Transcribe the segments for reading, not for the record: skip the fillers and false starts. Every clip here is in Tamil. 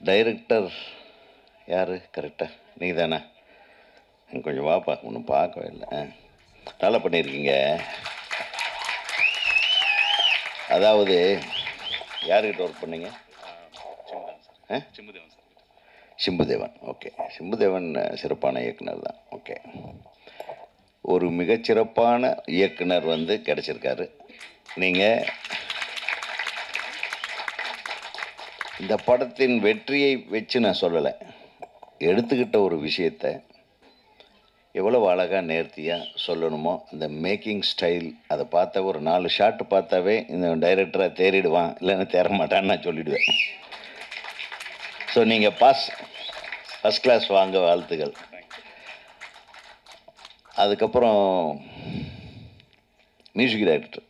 டைரக்டர் யார் கரெக்டாக நீங்கள் தானே? கொஞ்சம் வாப்பா, ஒன்றும் பார்க்கவே இல்லை. நல்லா பண்ணியிருக்கீங்க. அதாவது யார்கிட்ட ஒர்க் பண்ணீங்க? சிம்புதேவன். ஓகே, சிம்புதேவன் சிறப்பான இயக்குனர் தான். ஓகே, ஒரு மிகச்சிறப்பான இயக்குனர் வந்து கிடச்சிருக்காரு. நீங்கள் இந்த படத்தின் வெற்றியை வச்சு நான் சொல்லலை, எடுத்துக்கிட்ட ஒரு விஷயத்தை எவ்வளோ அழகாக நேர்த்தியாக சொல்லணுமோ அந்த மேக்கிங் ஸ்டைல், அதை பார்த்தா ஒரு 4 ஷாட்டு பார்த்தாவே இந்த டைரக்டராக தேறிடுவான், இல்லைன்னா தேர மாட்டான்னு நான் சொல்லிவிடுவேன். ஸோ நீங்கள் ஃபஸ்ட் கிளாஸ் வாங்க, வாழ்த்துக்கள். அதுக்கப்புறம் music director,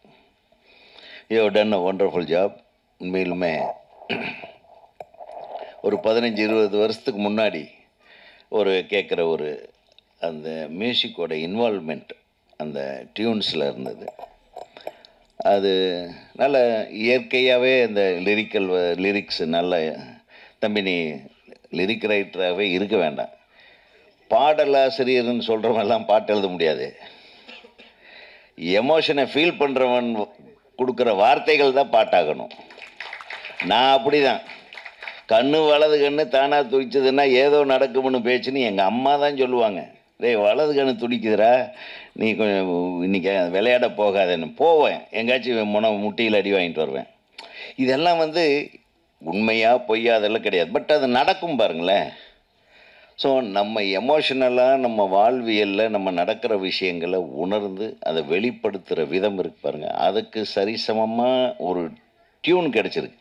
you have done a wonderful job. உண்மையிலுமே ஒரு 15-20 வருஷத்துக்கு முன்னாடி கேட்குற அந்த மியூசிக்கோட இன்வால்மெண்ட் அந்த டியூன்ஸில் இருந்தது. அது நல்ல இயற்கையாகவே அந்த லிரிக்ஸ் நல்ல. தம்பி, நீ லிரிக் ரைட்டராகவே இருக்க வேண்டாம், பாடலாசிரியர்னு சொல்கிறவெல்லாம் பாட்டு எழுத முடியாது. எமோஷனை ஃபீல் பண்ணுறவன் கொடுக்குற வார்த்தைகள் தான் பாட்டாகணும். நான் அப்படி தான். வலது கண்ணு தானாக துடிச்சதுன்னா ஏதோ நடக்கும்னு பேச்சுன்னு எங்கள் அம்மா தான் சொல்லுவாங்க. டேய், வலது கண்ணு துடிக்குதுரா, நீ கொஞ்சம் இன்றைக்கி விளையாட போகாதேன்னு போவேன். எங்கேயாச்சும் முட்டியில் அடி வாங்கிட்டு வருவேன். இதெல்லாம் உண்மையா பொய்யா அதெல்லாம் கிடையாது. பட் அது நடக்கும் பாருங்களேன். ஸோ நம்ம எமோஷனலாக நம்ம வாழ்வியலில் நம்ம நடக்கிற விஷயங்களை உணர்ந்து அதை வெளிப்படுத்துகிற விதம் இருக்குது பாருங்கள், அதுக்கு சரிசமமாக ஒரு டியூன் கிடச்சிருக்கு.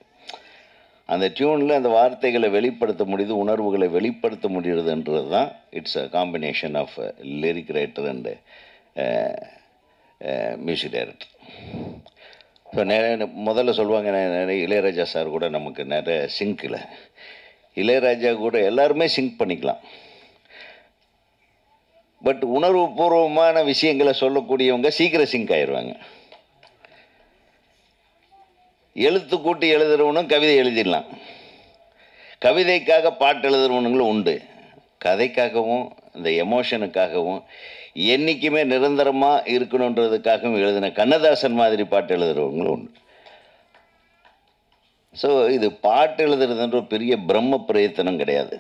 அந்த டியூனில் அந்த வார்த்தைகளை வெளிப்படுத்த முடியுது, உணர்வுகளை வெளிப்படுத்த முடியுதுன்றது தான் it's a combination of lyric writer and music director. So முதல்ல சொல்லுவாங்க, நிறைய இளையராஜா சார் கூட நமக்கு நிறைய சிங்கில், இளையராஜா கூட எல்லாருமே சிங்க் பண்ணிக்கலாம். பட் உணர்வுபூர்வமான விஷயங்களை சொல்லக்கூடியவங்க சீக்கிரம் சிங்க் ஆயிடுவாங்க. எழுத்து கூட்டி எழுதுறவனும் கவிதை எழுதிடலாம், கவிதைக்காக பாட்டு எழுதுறவனுங்களும் உண்டு. கதைக்காகவும் இந்த எமோஷனுக்காகவும் என்றைக்குமே நிரந்தரமாக இருக்கணுன்றதுக்காகவும் எழுதின கண்ணதாசன் மாதிரி பாட்டு எழுதுறவங்களும் உண்டு. ஸோ இது பாட்டு எழுதுறதுன்ற பெரிய பிரம்ம பிரயத்தனம் கிடையாது.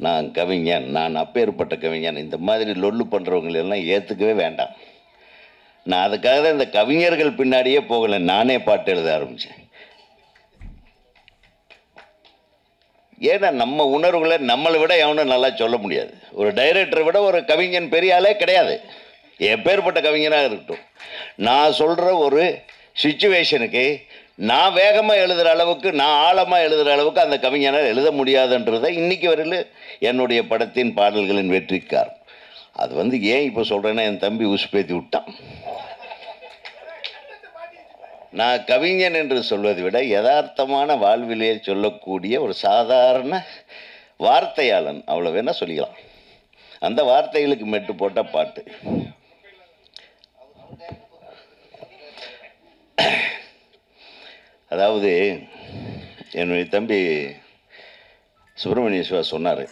நான் கவிஞன், நான் அப்பேற்பட்ட கவிஞன், இந்த மாதிரி லொல்லு பண்ணுறவங்களெல்லாம் ஏற்றுக்கவே வேண்டாம். நான் அதுக்காக தான் இந்த கவிஞர்கள் பின்னாடியே போகலை, நானே பாட்டு எழுத ஆரம்பித்தேன். ஏன்னா நம்ம உணர்வுகளை நம்மளை விட எவனும் நல்லா சொல்ல முடியாது. ஒரு டைரக்டரை விட ஒரு கவிஞன் பெரிய ஆளே கிடையாது, எப்பேற்பட்ட கவிஞனாக இருக்கட்டும். நான் சொல்கிற ஒரு சிச்சுவேஷனுக்கு நான் வேகமாக எழுதுகிற அளவுக்கு, நான் ஆழமாக எழுதுகிற அளவுக்கு அந்த கவிஞனால் எழுத முடியாதுன்றதை இன்றைக்கி வரையில் என்னுடைய படத்தின் பாடல்களின் வெற்றிக்கார். அது ஏன் இப்போ சொல்கிறேன்னா, என் தம்பி உசுப்பேத்தி விட்டான். நான் கவிஞன் என்று சொல்வதை விட யதார்த்தமான வாழ்விலே சொல்லக்கூடிய ஒரு சாதாரண வார்த்தையாளன், அவ்வளோ வேணால் சொல்லிக்கலாம். அந்த வார்த்தைகளுக்கு மெட்டு போட்ட பாட்டு. அதாவது என்னுடைய தம்பி சுப்பிரமணிய சிவா சொன்னார்,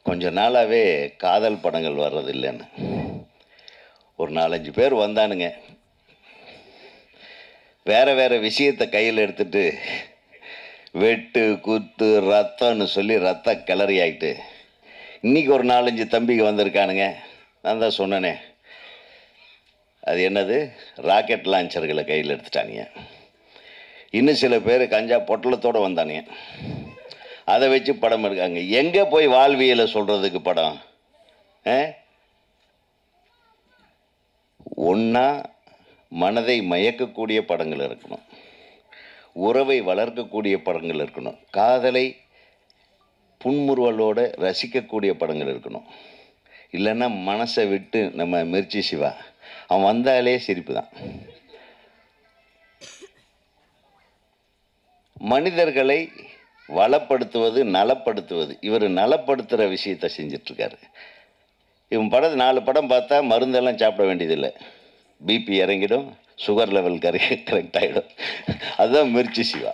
கொஞ்ச நாளாகவே காதல் படங்கள் வர்றதில்லைன்னு. ஒரு 4-5 பேர் வந்தானுங்க, வேறு வேறு விஷயத்தை கையில் எடுத்துகிட்டு வெட்டு குத்து ரத்தம்னு சொல்லி ரத்த கிளறி ஆகிட்டு இன்றைக்கி ஒரு 4-5 தம்பிக்கு வந்திருக்கானுங்க. நான் தான் சொன்னேனே, அது என்னது, ராக்கெட் லான்ச்சர்களை கையில் எடுத்துட்டானுங்க. இன்னும் சில பேர் கஞ்சா பொட்டலத்தோடு வந்தானுங்க, அதை வச்சு படம் இருக்காங்க. எங்கே போய் வாழ்வியலை சொல்கிறதுக்கு படம்? ஒன்றா மனதை மயக்கக்கூடிய படங்கள் இருக்கணும், உறவை வளர்க்கக்கூடிய படங்கள் இருக்கணும், காதலை புன்முறுவலோடு ரசிக்கக்கூடிய படங்கள் இருக்கணும். இல்லைன்னா மனசை விட்டு நம்ம மிர்ச்சி சிவா அவன் வந்தாலே சிரிப்பு தான். மனிதர்களை வளப்படுத்துவது, நலப்படுத்துவது, இவர் நலப்படுத்துகிற விஷயத்தை செஞ்சிட்ருக்காரு. இவன் 4 படம் பார்த்தா மருந்தெல்லாம் சாப்பிட வேண்டியதில்லை, பிபி இறங்கிடும், சுகர் லெவல் கரெக்ட் ஆகிடும். அதுதான் மிர்ச்சி சிவா.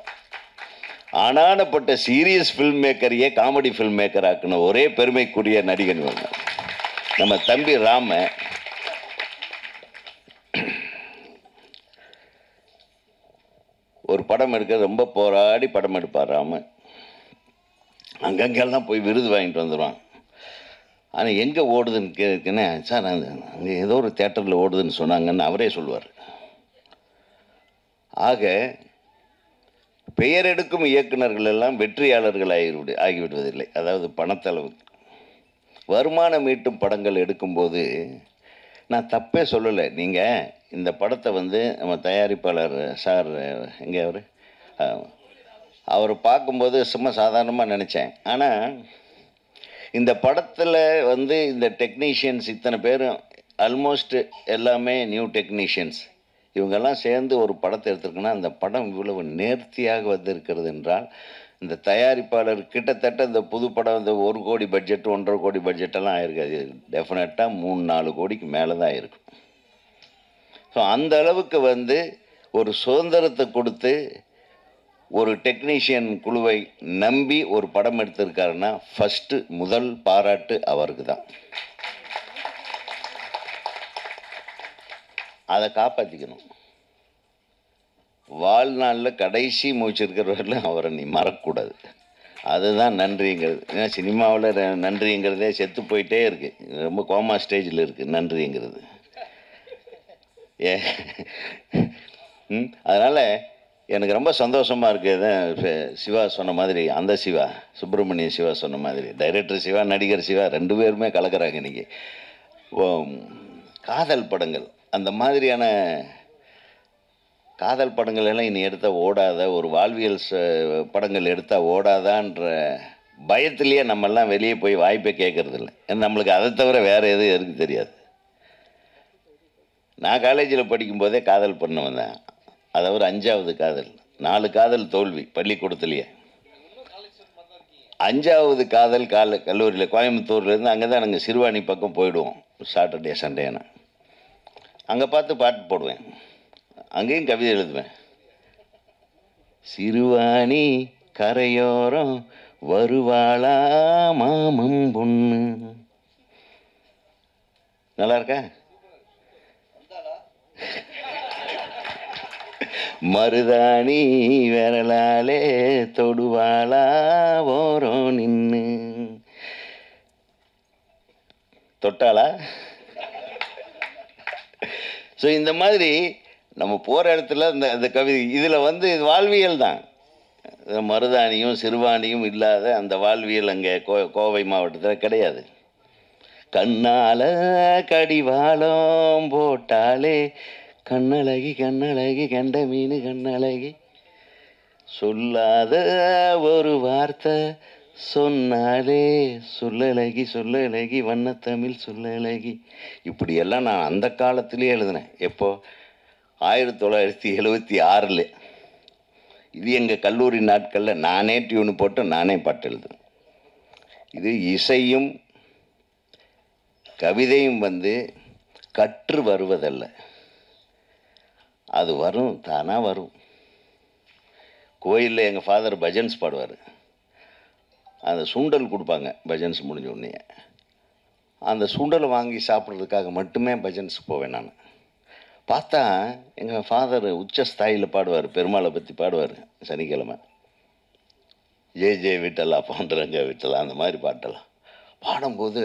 ஆனானப்பட்ட சீரியஸ் ஃபில்ம் மேக்கரையே காமெடி ஃபில்ம் மேக்கர் ஆக்குன ஒரே பெருமைக்குரிய நடிகன் நம்ம தம்பி ராம. ஒரு படம் எடுக்க ரொம்ப போராடி படம் எடுப்பார் ராம. அங்கங்கெல்லாம் போய் விருது வாங்கிட்டு வந்துடுவான். ஆனால் எங்கே ஓடுதுன்னு கேட்குன்னு, சார் அங்கே ஏதோ ஒரு தேட்டரில் ஓடுதுன்னு சொன்னாங்கன்னு அவரே சொல்லுவார். ஆக பெயர் எடுக்கும் இயக்குநர்கள் எல்லாம் வெற்றியாளர்கள் ஆகிவிடுவதில்லை. அதாவது பணத்தளவுக்கு வருமானம் ஈட்டும் படங்கள் எடுக்கும்போது நான் தப்பே சொல்லலை. நீங்கள் இந்த படத்தை நம்ம தயாரிப்பாளர் சார் எங்கே அவர் பார்க்கும்போது சும்மா சாதாரணமாக நினச்சேன். ஆனால் இந்த படத்தில் இந்த டெக்னீஷியன்ஸ் இத்தனை பேரும் ஆல்மோஸ்ட் எல்லாமே நியூ டெக்னீஷியன்ஸ், இவங்கெல்லாம் சேர்ந்து ஒரு படத்தை எடுத்துருக்குன்னா அந்த படம் இவ்வளவு நேர்த்தியாக வந்திருக்கிறது என்றால் இந்த தயாரிப்பாளர் கிட்டத்தட்ட இந்த புது படம் 1 கோடி பட்ஜெட் 1.5 கோடி பட்ஜெட்டெல்லாம் ஆயிருக்காது. டெஃபினட்டாக 3-4 கோடிக்கு மேலே தான் இருக்கும். ஸோ அந்த அளவுக்கு ஒரு சுதந்திரத்தை கொடுத்து ஒரு டெக்னீஷியன் குழுவை நம்பி ஒரு படம் எடுத்திருக்காருன்னா ஃபஸ்ட்டு முதல் பாராட்டு அவருக்கு தான். அதை காப்பாற்றிக்கணும். வாழ்நாளில் கடைசி மூச்சிருக்கிறவரில் அவரை நீ மறக்கக்கூடாது. அதுதான் நன்றிங்கிறது. ஏன்னா சினிமாவில் நன்றிங்கிறதே செத்து போயிட்டே இருக்குது. ரொம்ப கோமா ஸ்டேஜில் இருக்குது நன்றிங்கிறது. அதனால் எனக்கு ரொம்ப சந்தோஷமாக இருக்குது. சிவா சொன்ன மாதிரி, அந்த சிவா சுப்பிரமணிய சிவா சொன்ன மாதிரி, டைரக்டர் சிவா நடிகர் சிவா 2 பேருமே கலக்கிறாங்க இன்றைக்கி. காதல் படங்கள், அந்த மாதிரியான காதல் படங்கள் எல்லாம் இனி எடுத்தால் ஓடாத, ஒரு வாழ்வியல் படங்கள் எடுத்தால் ஓடாதான்ற பயத்திலேயே நம்மெல்லாம் வெளியே போய் வாய்ப்பை கேட்கறதில்ல. ஏன்னா நம்மளுக்கு அதை தவிர வேறு எதுவும் எனக்கு தெரியாது. நான் காலேஜில் படிக்கும்போதே காதல் பண்ண வந்தேன். அது ஒரு 5வது காதல், 4 காதல் தோல்வி பள்ளிக்கூடத்துலேயே. 5வது காதல் கல்லூரியில் கோயம்புத்தூர்லேருந்து அங்கே தான் நாங்கள் சிறுவாணி பக்கம் போயிடுவோம் சாட்டர்டே சண்டேனா. அங்கே பார்த்து பாட்டு போடுவேன், அங்கேயும் கவிதை எழுதுவேன். சிறுவாணி கரையோரம் வருவாளா மாமம் பொண்ணு. நல்லா இருக்கா? மருதாணி விரலாலே தொடுவாளா ஓரம் நின்று. தொட்டாளா? ஸோ இந்த மாதிரி நம்ம போகிற இடத்துல இந்த கவிதை இதில் வாழ்வியல் தான். மருதாணியும் சிறுவாணியும் இல்லாத அந்த வாழ்வியல் அங்கே கோவை மாவட்டத்தில் கிடையாது. கண்ணால கடிவாளம் போட்டாலே கண்ணழகி கண்ணழகி கண்ட மீன் கண்ணழகி, சொல்லாத ஒரு வார்த்தை சொன்னாலே சொல்லழகி சொல்லழகி வண்ணத்தமிழ் சொல்லழகி. இப்படியெல்லாம் நான் அந்த காலத்திலே எழுதினேன். எப்போ? 1976. இது எங்கள் கல்லூரி நாட்களில் நானே டியூனு போட்டு நானே பாட்டு எழுதுனேன். இது இசையும் கவிதையும் கற்று வருவதல்ல, அது வரும், தானாக வரும். கோயிலில் எங்கள் ஃபாதர் பஜன்ஸ் பாடுவார். அந்த சுண்டல் கொடுப்பாங்க பஜன்ஸ் முடிஞ்ச உடனே. அந்த சுண்டலை வாங்கி சாப்பிட்றதுக்காக மட்டுமே பஜன்ஸ் போவேன் நான். பார்த்தா எங்கள் ஃபாதர் உச்ச ஸ்தாயில் பாடுவார், பெருமாளை பற்றி பாடுவார் சனிக்கிழமை. ஜே விட்டலா பாண்டுரங்க விட்டலா அந்த மாதிரி பாட்டெல்லாம் பாடும்போது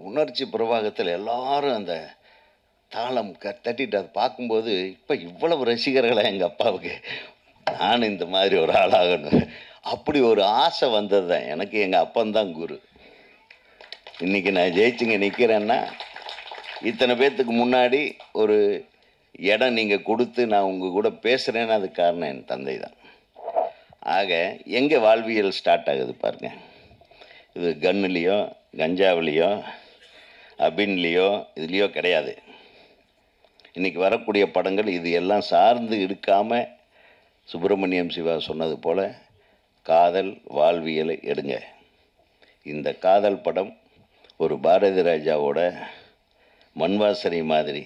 உணர்ச்சி பிரவாகத்தில் எல்லாரும் அந்த தாளம் தட்டிட்டு அதை பார்க்கும்போது இப்போ இவ்வளவு ரசிகர்களாக எங்கள் அப்பாவுக்கு, நான் இந்த மாதிரி ஒரு ஆளாகணும், அப்படி ஒரு ஆசை வந்தது தான் எனக்கு. எங்கள் அப்பந்தான் குரு. இன்றைக்கி நான் ஜெயிச்சுங்க நிற்கிறேன்னா இத்தனை பேர்த்துக்கு முன்னாடி ஒரு இடம் நீங்கள் கொடுத்து நான் உங்கள் கூட பேசுகிறேன்னா அதுக்கு காரணம் என் தந்தை தான். ஆக எங்கே வாழ்வியல் ஸ்டார்ட் ஆகுது பாருங்கள். இது கன்னுலேயோ கஞ்சாவிலேயோ அபின்லேயோ இதுலேயோ கிடையாது. இன்றைக்கி வரக்கூடிய படங்கள் இது எல்லாம் சார்ந்து இருக்காமல் சுப்பிரமணியம் சிவா சொன்னது போல் காதல் வாழ்வியலை எடுங்க. இந்த காதல் படம் ஒரு பாரதி ராஜாவோட மண்வாசனை மாதிரி,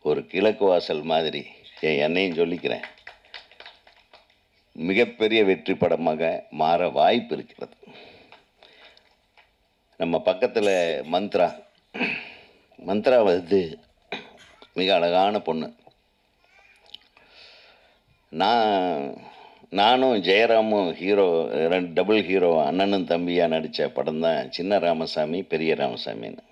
ஒரு கிழக்கு வாசல் மாதிரி என்னையும் சொல்லிக்கிறேன். மிகப்பெரிய வெற்றி படமாக மாற வாய்ப்பு இருக்கிறது. நம்ம பக்கத்தில் மந்த்ரா வந்து மிக அழகான பொண்ணு. நானும் ஜெயராமும் ஹீரோ, டபுள் ஹீரோ, அண்ணனும் தம்பியாக நடித்த படம் தான் சின்ன ராமசாமி பெரிய ராமசாமின்னு.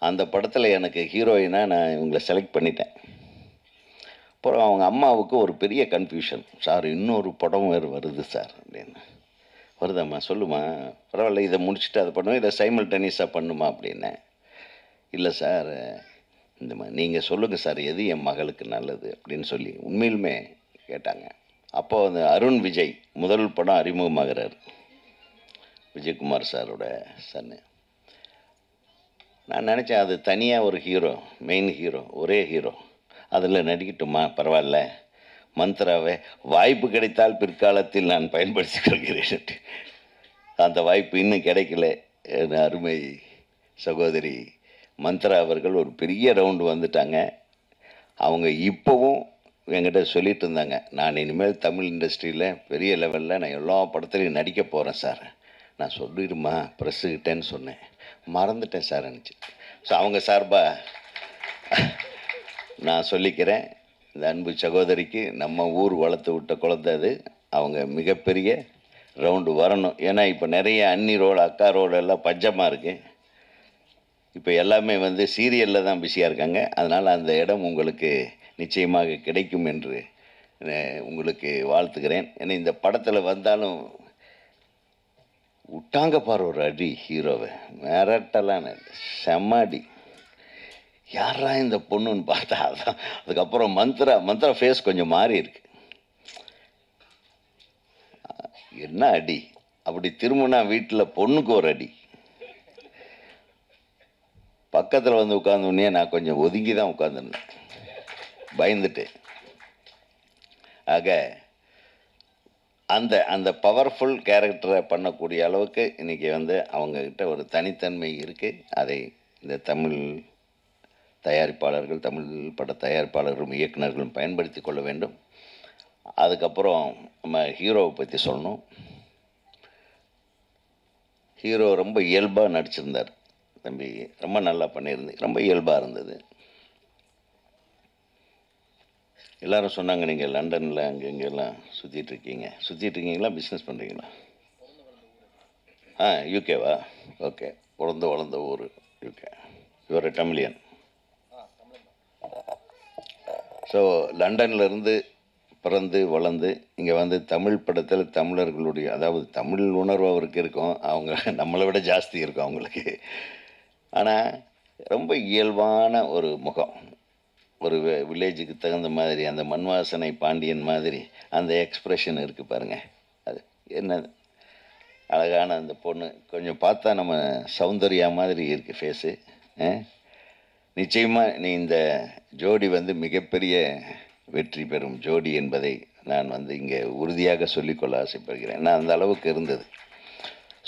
அந்த படத்தில் எனக்கு ஹீரோயினாக நான் இவங்களை செலக்ட் பண்ணிட்டேன். அப்புறம் அவங்க அம்மாவுக்கு ஒரு பெரிய கன்ஃபியூஷன், சார் இன்னொரு படம் வேறு வருது சார் அப்படின்னு. வருதாம்மா, சொல்லுமா, பரவாயில்ல, இதை முடிச்சுட்டு அதை பண்ணுவோம், இதை சைமல்டேனியஸாக பண்ணுமா அப்படின்னேன். இல்லை சார், இந்த மாதிரி நீங்கள் சொல்லுங்கள் சார், எது என் மகளுக்கு நல்லது அப்படின்னு சொல்லி உண்மையிலுமே கேட்டாங்க. அப்போ அந்த அருண் விஜய் முதல் படம் அறிமுகமாகிறார், விஜயகுமார் சாரோட சன்னு. நான் நினச்சேன் அது தனியாக ஒரு ஹீரோ, மெயின் ஹீரோ, ஒரே ஹீரோ, அதில் நடிக்கட்டுமா, பரவாயில்ல, மந்த்ராவை வாய்ப்பு கிடைத்தால் பிற்காலத்தில் நான் பயன்படுத்திக் கொள்கிறேன். அந்த வாய்ப்பு இன்னும் கிடைக்கல. என் அருமை சகோதரி மந்த்ரா அவர்கள் ஒரு பெரிய ரவுண்டு வந்துட்டாங்க. அவங்க இப்போவும் என்கிட்ட சொல்லிட்டு இருந்தாங்க, நான் இனிமேல் தமிழ் இண்டஸ்ட்ரியில் பெரிய லெவலில் நான் எல்லா படத்துலையும் நடிக்க போகிறேன் சார். நான் சொல்லிடுமா ப்ரெஸ்ஸுக்கிட்டேன்னு சொன்னேன், மறந்துட்டேன் சார் நினச்சி. ஸோ அவங்க சார்பாக நான் சொல்லிக்கிறேன், இந்த அன்பு சகோதரிக்கு நம்ம ஊர் வளர்த்து விட்ட குழந்தை அது. அவங்க மிகப்பெரிய ரவுண்டு வரணும். ஏன்னா இப்போ நிறைய அண்ணி ரோல், அக்கா ரோல் எல்லாம் பஞ்சமாக இருக்குது. இப்போ எல்லாமே வந்து சீரியலில் தான் பிஸியாக இருக்காங்க. அதனால் அந்த இடம் உங்களுக்கு நிச்சயமாக கிடைக்கும் என்று உங்களுக்கு வாழ்த்துக்கிறேன். ஏன்னா இந்த படத்தில் வந்தாலும் விட்டாங்க பாரு ஒரு அடி, ஹீரோவை மிரட்டலான செம்மாடி. யாரா இந்த பொண்ணுன்னு பார்த்தா அதான். அதுக்கப்புறம் மந்த்ரா ஃபேஸ் கொஞ்சம் மாறி இருக்கு. என்ன அடி, அப்படி திரும்பினா வீட்டில் பொண்ணுக்கு ஒரு அடி. பக்கத்தில் வந்து உட்கார்ந்தோடனே நான் கொஞ்சம் ஒதுங்கி தான் உட்காந்துருந்தேன், பயந்துட்டு. ஆக அந்த பவர்ஃபுல் கேரக்டரை பண்ணக்கூடிய அளவுக்கு இன்றைக்கி வந்து அவங்கக்கிட்ட ஒரு தனித்தன்மை இருக்குது. அதை இந்த தமிழ் தயாரிப்பாளர்கள், தமிழ் பட தயாரிப்பாளர்களும் இயக்குநர்களும் பயன்படுத்தி கொள்ள வேண்டும். அதுக்கப்புறம் நம்ம ஹீரோவை பற்றி சொல்லணும். ஹீரோ ரொம்ப இயல்பாக நடிச்சிருந்தார் தம்பி, ரொம்ப நல்லா பண்ணியிருந்து, ரொம்ப இயல்பாக இருந்தது. எல்லோரும் சொன்னாங்க, நீங்கள் லண்டனில் அங்கே இங்கெல்லாம் சுற்றிட்டுருக்கீங்களா, பிஸ்னஸ் பண்ணுறீங்களா? யூகேவா? ஓகே, வளர்ந்த ஊர் யூகே. யுவர் தமிழியன். ஸோ லண்டன்லேருந்து பிறந்து வளர்ந்து இங்கே வந்து தமிழ் படத்தில் தமிழர்களுடைய, அதாவது தமிழ் உணர்வு அவருக்கு இருக்கும், அவங்க நம்மளை விட ஜாஸ்தி இருக்கும் அவங்களுக்கு. ஆனால் ரொம்ப இயல்பான ஒரு முகம், ஒரு வில்லேஜுக்கு தகுந்த மாதிரி அந்த மண்வாசனை பாண்டியன் மாதிரி அந்த எக்ஸ்ப்ரெஷன் இருக்குது பாருங்கள். அது என்ன அழகான அந்த பொண்ணு, கொஞ்சம் பார்த்தா நம்ம சௌந்தர்யா மாதிரி இருக்குது ஃபேஸு. நிச்சயமாக நீ இந்த ஜோடி வந்து மிகப்பெரிய வெற்றி பெறும் ஜோடி என்பதை நான் வந்து இங்கே உறுதியாக சொல்லிக்கொள்ள ஆசைப்படுகிறேன். நான் அந்த அளவுக்கு இருந்தது.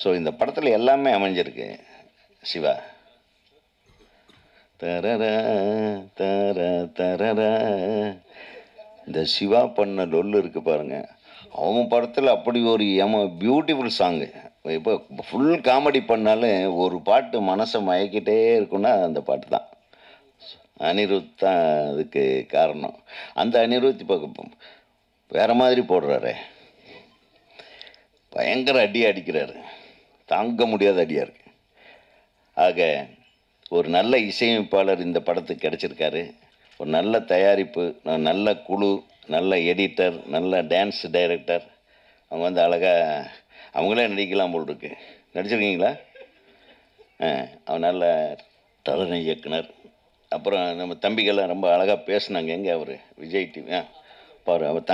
ஸோ இந்த படத்தில் எல்லாமே அமைஞ்சிருக்கு. சிவா தரர தர தரர, இந்த சிவா பண்ண லொல்லு இருக்குது பாருங்கள். அவன் படத்தில் அப்படி ஒரு பியூட்டிஃபுல் சாங்கு. இப்போ ஃபுல் காமெடி பண்ணாலும் ஒரு பாட்டு மனசை மயக்கிட்டே இருக்குன்னா அந்த பாட்டு தான். அனிருத் தான் அதுக்கு காரணம். அந்த அனிருத் இப்போ வேறு மாதிரி போடுறாரு, பயங்கர அடிக்கிறாரு, தாங்க முடியாத அடியாக இருக்கு. ஆக ஒரு நல்ல இசையமைப்பாளர் இந்த படத்துக்கு கிடச்சிருக்காரு, ஒரு நல்ல தயாரிப்பு, நல்ல குழு, நல்ல எடிட்டர், நல்ல டான்ஸ் டைரக்டர். அவங்க வந்து அழகாக அவங்களே நடிக்கலாம் போல் இருக்கு. நடிச்சிருக்கீங்களா? அவன் நல்ல தலைமை இயக்குனர். அப்புறம் நம்ம தம்பிகள்லாம் ரொம்ப அழகாக பேசுனாங்க. எங்கே அவர் விஜய் டிவி பாரு, அவர்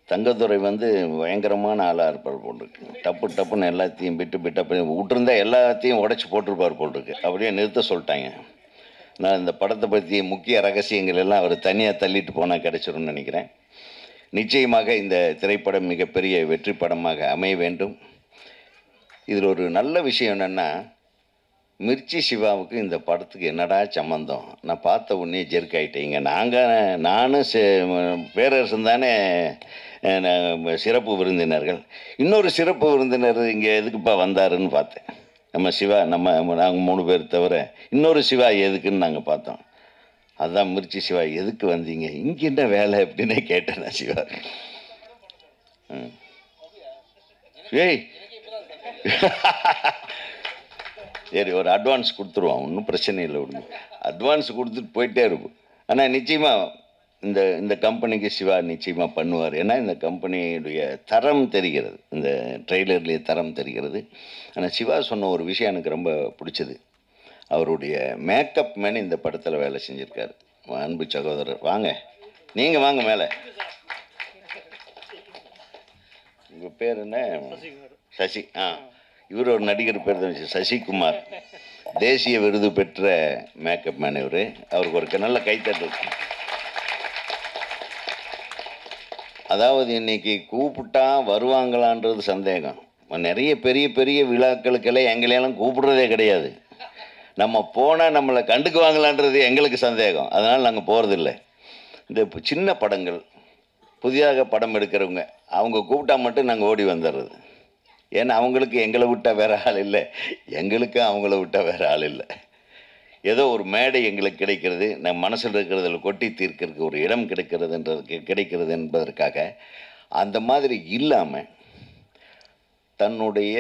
தங்கத்துறை வந்து பயங்கரமான ஆளாக இருப்பார் போட்டிருக்கு. டப்புன்னு எல்லாத்தையும் பிட்டப் பண்ணி விட்டுருந்தா எல்லாத்தையும் உடச்சி போட்டிருப்பார் போட்டிருக்கு. அப்படியே நிறுத்த சொல்லிட்டாங்க. நான் இந்த படத்தை பற்றி முக்கிய ரகசியங்கள் எல்லாம் அவர் தனியாக தள்ளிட்டு போனால் கிடச்சிரும்னு நினைக்கிறேன். நிச்சயமாக இந்த திரைப்படம் மிகப்பெரிய வெற்றி படமாக அமைய வேண்டும். இதில் ஒரு நல்ல விஷயம் என்னென்னா, மிர்ச்சி சிவாவுக்கு இந்த படத்துக்கு என்னடா சம்மந்தம்? நான் பார்த்த உடனே ஜெர்க் ஆகிட்டேங்க. நானும் பேரரசன் தானே சிறப்பு விருந்தினர்கள். இன்னொரு சிறப்பு விருந்தினர் இங்கே எதுக்குப்பா வந்தாருன்னு பார்த்தேன். நம்ம சிவா, நாங்கள் 3 பேர் தவிர இன்னொரு சிவா எதுக்குன்னு நாங்கள் பார்த்தோம். அதுதான் மிர்ச்சி சிவா, எதுக்கு வந்தீங்க, இங்கே என்ன வேலை அப்படின்னே கேட்டேன் நான் சிவா. ஏய் சரி, ஒரு அட்வான்ஸ் கொடுத்துருவோம், ஒன்றும் பிரச்சனை இல்லை, விடுங்க. அட்வான்ஸ் கொடுத்துட்டு போயிட்டே இருக்கும். ஆனால் நிச்சயமாக இந்த கம்பெனிக்கு சிவா நிச்சயமாக பண்ணுவார். ஏன்னா இந்த கம்பெனியுடைய தரம் தெரிகிறது, இந்த ட்ரெய்லர்லேயே தரம் தெரிகிறது. ஆனால் சிவா சொன்ன ஒரு விஷயம் எனக்கு ரொம்ப பிடிச்சது. அவருடைய மேக்கப் மேன் இந்த படத்தில் வேலை செஞ்சுருக்காரு. அன்பு சகோதரர், வாங்க, நீங்கள் வாங்க மேலே. உங்கள் பேர் என்ன? சசி. இவர் ஒரு நடிகர் பேர் தான் சசிகுமார். தேசிய விருது பெற்ற மேக்கப் மேன் இவர். அவருக்கு ஒரு நல்ல கைத்தட்டு. அதாவது இன்னைக்கு கூப்பிட்டா வருவாங்களான்றது சந்தேகம். நிறைய பெரிய பெரிய விழாக்களுக்கெல்லாம் எங்களையெல்லாம் கூப்பிடுறதே கிடையாது. நம்ம போனால் நம்மளை கண்டுக்குவாங்களான்றது எங்களுக்கு சந்தேகம். அதனால் நாங்கள் போகிறதில்லை. இந்த சின்ன படங்கள், புதிதாக படம் எடுக்கிறவங்க, அவங்க கூப்பிட்டா மட்டும் நாங்கள் ஓடி வந்துடுறது. ஏன்னா அவங்களுக்கு எங்களை விட்டால் வேறு ஆள் இல்லை, எங்களுக்கு அவங்கள விட்டால் வேறு ஆள் இல்லை. ஏதோ ஒரு மேடை எங்களுக்கு கிடைக்கிறது, நம்ம மனசில் இருக்கிறதில் கொட்டி தீர்க்கிறதுக்கு ஒரு இடம் கிடைக்கிறது என்பதற்காக. அந்த மாதிரி இல்லாமல் தன்னுடைய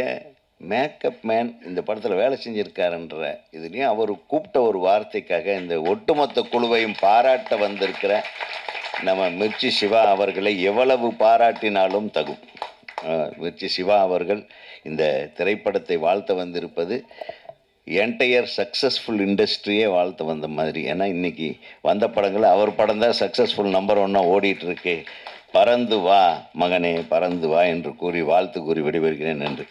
மேக்கப் மேன் இந்த படத்தில் வேலை செஞ்சுருக்காருன்ற இதுலேயும் அவர் கூப்பிட்ட ஒரு வார்த்தைக்காக இந்த ஒட்டுமொத்த குழுவையும் பாராட்ட வந்திருக்கிற நம்ம மிர்ச்சி சிவா அவர்களை எவ்வளவு பாராட்டினாலும் தகும். மிர்ச்சி சிவா அவர்கள் இந்த திரைப்படத்தை வாழ்த்த வந்திருப்பது என்டையர் சக்ஸஸ்ஃபுல் இண்டஸ்ட்ரியே வாழ்த்த வந்த மாதிரி. ஏன்னா இன்றைக்கி வந்த படங்கள் அவர் படம் தான் சக்ஸஸ்ஃபுல் நம்பர் 1 ஓடிட்டுருக்கு. பறந்து வா மகனே, பறந்து வா என்று கூறி வாழ்த்து கூறி விடைபெறுகிறேன். நன்றி.